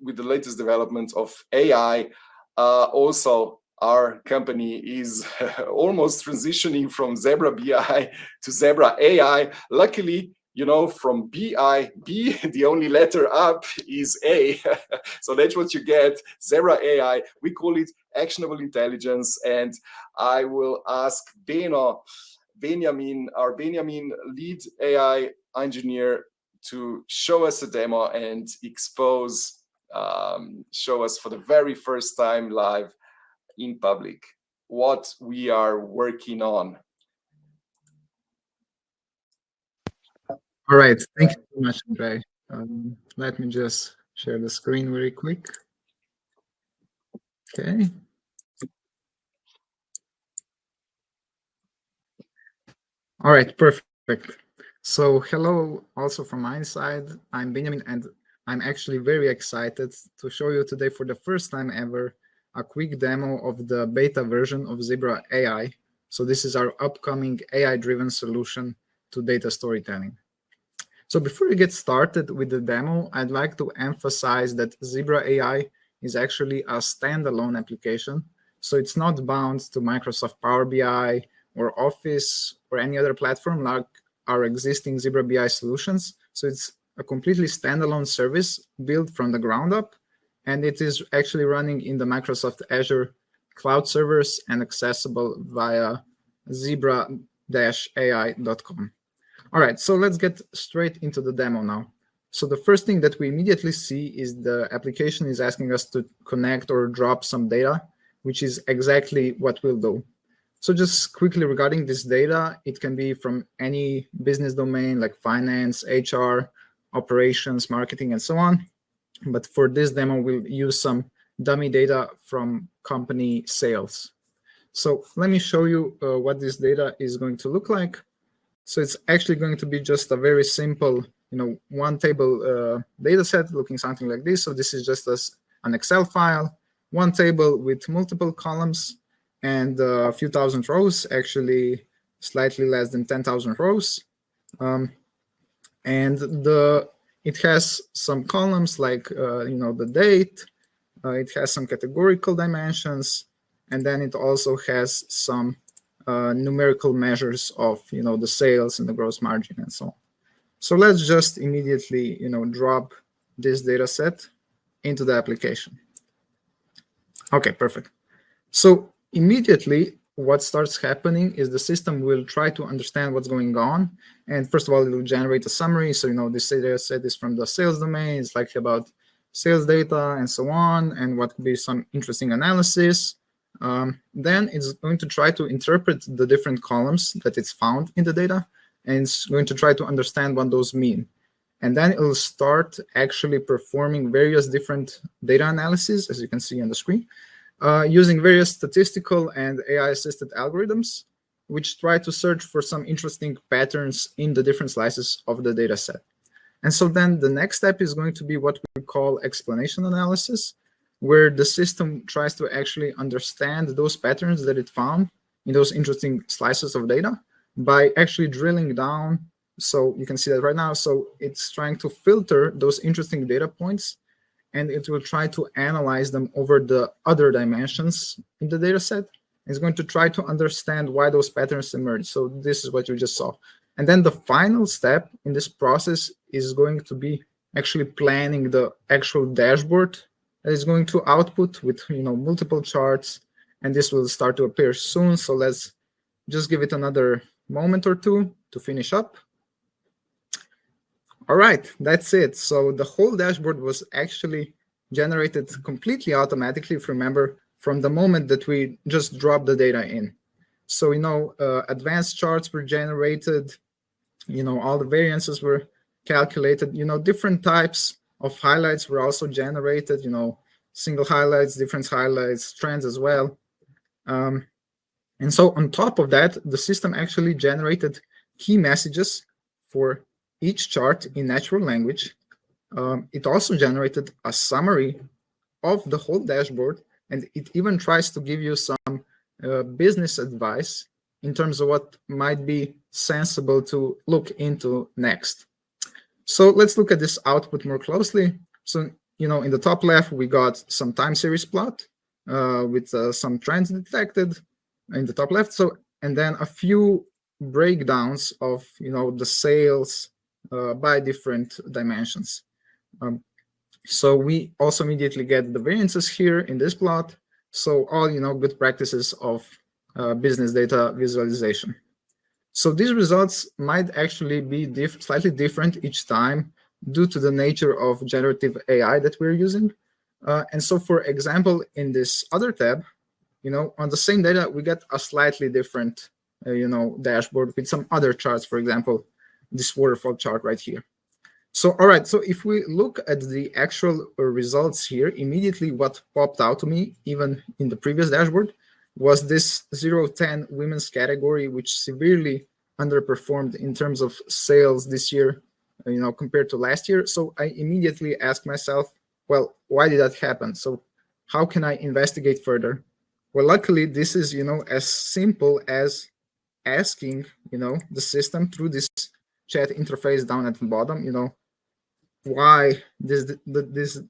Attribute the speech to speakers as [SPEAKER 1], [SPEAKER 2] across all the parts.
[SPEAKER 1] with the latest developments of AI, also our company is almost transitioning from Zebra BI to Zebra AI. Luckily, you know, from BI, B, the only letter up is A. So that's what you get, Zebra AI. We call it actionable intelligence. And I will ask Benjamin, our Benjamin lead AI engineer, to show us a demo and show us for the very first time live in public what we are working on.
[SPEAKER 2] All right, thank you so much, Andrei. Let me just share the screen very quick. Okay. All right, perfect. So hello also from my side. I'm Benjamin, and I'm actually very excited to show you today for the first time ever a quick demo of the beta version of Zebra AI. So this is our upcoming AI-driven solution to data storytelling. So before we get started with the demo, I'd like to emphasize that Zebra AI is actually a standalone application. So it's not bound to Microsoft Power BI or Office or any other platform like our existing Zebra BI solutions. So it's a completely standalone service built from the ground up, and it is actually running in the Microsoft Azure cloud servers and accessible via zebra-ai.com. All right, so let's get straight into the demo now. So the first thing that we immediately see is the application is asking us to connect or drop some data, which is exactly what we'll do. So just quickly regarding this data, it can be from any business domain like finance, HR, operations, marketing, and so on. But for this demo, we'll use some dummy data from company sales. So let me show you what this data is going to look like. So it's actually going to be just a very simple, one table data set looking something like this. So this is just an Excel file, one table with multiple columns and a few thousand rows, actually slightly less than 10,000 rows. And it has some columns like, the date. It has some categorical dimensions. And then it also has some numerical measures of, the sales and the gross margin and so on. So let's just immediately, drop this data set into the application. Okay, perfect. So immediately, what starts happening is the system will try to understand what's going on. And first of all, it will generate a summary. So, this data set is from the sales domain. It's likely about sales data and so on, and what could be some interesting analysis. Then it's going to try to interpret the different columns that it's found in the data, and it's going to try to understand what those mean. And then it will start actually performing various different data analyses, as you can see on the screen, using various statistical and AI-assisted algorithms, which try to search for some interesting patterns in the different slices of the data set. And so then the next step is going to be what we call explanation analysis, where the system tries to actually understand those patterns that it found in those interesting slices of data by actually drilling down. So you can see that right now. So it's trying to filter those interesting data points, and it will try to analyze them over the other dimensions in the data set. It's going to try to understand why those patterns emerge. So this is what you just saw. And then the final step in this process is going to be actually planning the actual dashboard that is going to output with multiple charts, and this will start to appear soon. So let's just give it another moment or two to finish up. All right, that's it. So the whole dashboard was actually generated completely automatically, if you remember, from the moment that we just dropped the data in. So, advanced charts were generated, all the variances were calculated, different types of highlights were also generated, single highlights, different highlights, trends as well. And so on top of that, the system actually generated key messages for each chart in natural language. It also generated a summary of the whole dashboard, and it even tries to give you some business advice in terms of what might be sensible to look into next. So let's look at this output more closely. So, in the top left, we got some time series plot with some trends detected in the top left. So, and then a few breakdowns of, the sales by different dimensions. So we also immediately get the variances here in this plot. So all, good practices of business data visualization. So these results might actually be slightly different each time due to the nature of generative AI that we're using. And so, for example, in this other tab, on the same data, we get a slightly different, dashboard with some other charts, for example, this waterfall chart right here. So, all right, so if we look at the actual results here, immediately what popped out to me, even in the previous dashboard, was this 0-10 women's category, which severely underperformed in terms of sales this year, compared to last year. So I immediately asked myself, well, why did that happen? So how can I investigate further? Well, luckily, this is, as simple as asking, the system through this chat interface down at the bottom, why did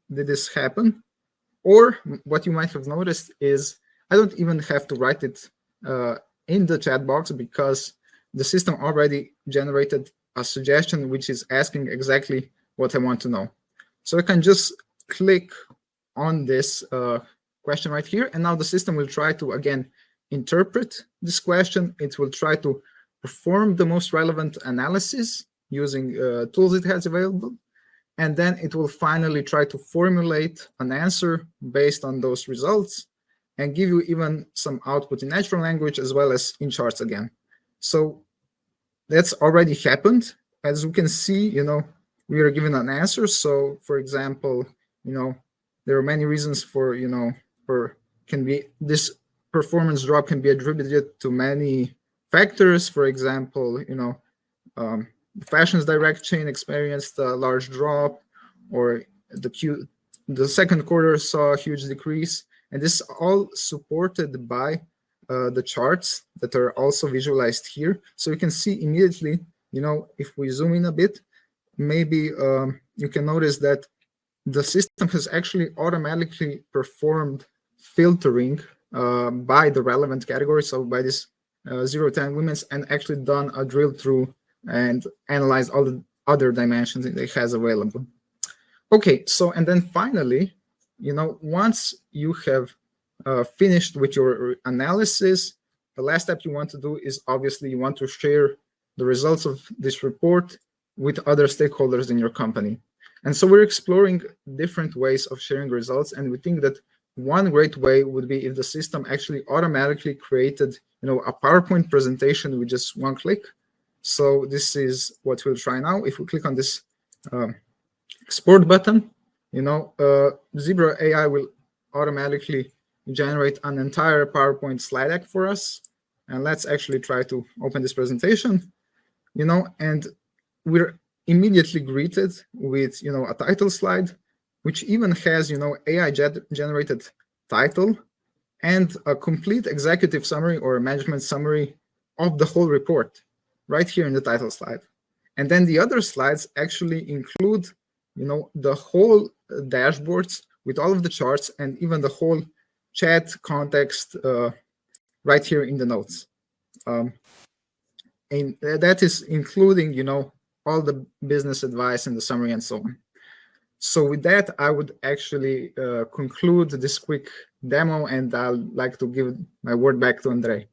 [SPEAKER 2] this happen? Or what you might have noticed is I don't even have to write it in the chat box, because the system already generated a suggestion which is asking exactly what I want to know. So I can just click on this question right here, and now the system will try to, again, interpret this question. It will try to perform the most relevant analysis using tools it has available, and then it will finally try to formulate an answer based on those results and give you even some output in natural language as well as in charts again. So that's already happened. As we can see, we are given an answer. So for example, there are many reasons for, this performance drop can be attributed to many factors. For example, the fashions direct chain experienced a large drop, or the second quarter saw a huge decrease, and this is all supported by the charts that are also visualized here. So you can see immediately, if we zoom in a bit, maybe you can notice that the system has actually automatically performed filtering by the relevant category, so by this 0-10 women's, and actually done a drill through and analyze all the other dimensions that it has available. Okay, so and then finally, once you have finished with your analysis, the last step you want to do is obviously you want to share the results of this report with other stakeholders in your company. And so we're exploring different ways of sharing results, and we think that one great way would be if the system actually automatically created, a PowerPoint presentation with just one click. So this is what we'll try now. If we click on this export button, Zebra AI will automatically generate an entire PowerPoint slide deck for us. And let's actually try to open this presentation, and we're immediately greeted with, a title slide, which even has, AI generated title and a complete executive summary or management summary of the whole report right here in the title slide. And then the other slides actually include, the whole dashboards with all of the charts and even the whole chat context right here in the notes. And that is including, all the business advice and the summary and so on. So with that, I would actually conclude this quick demo, and I'd like to give my word back to Andrei.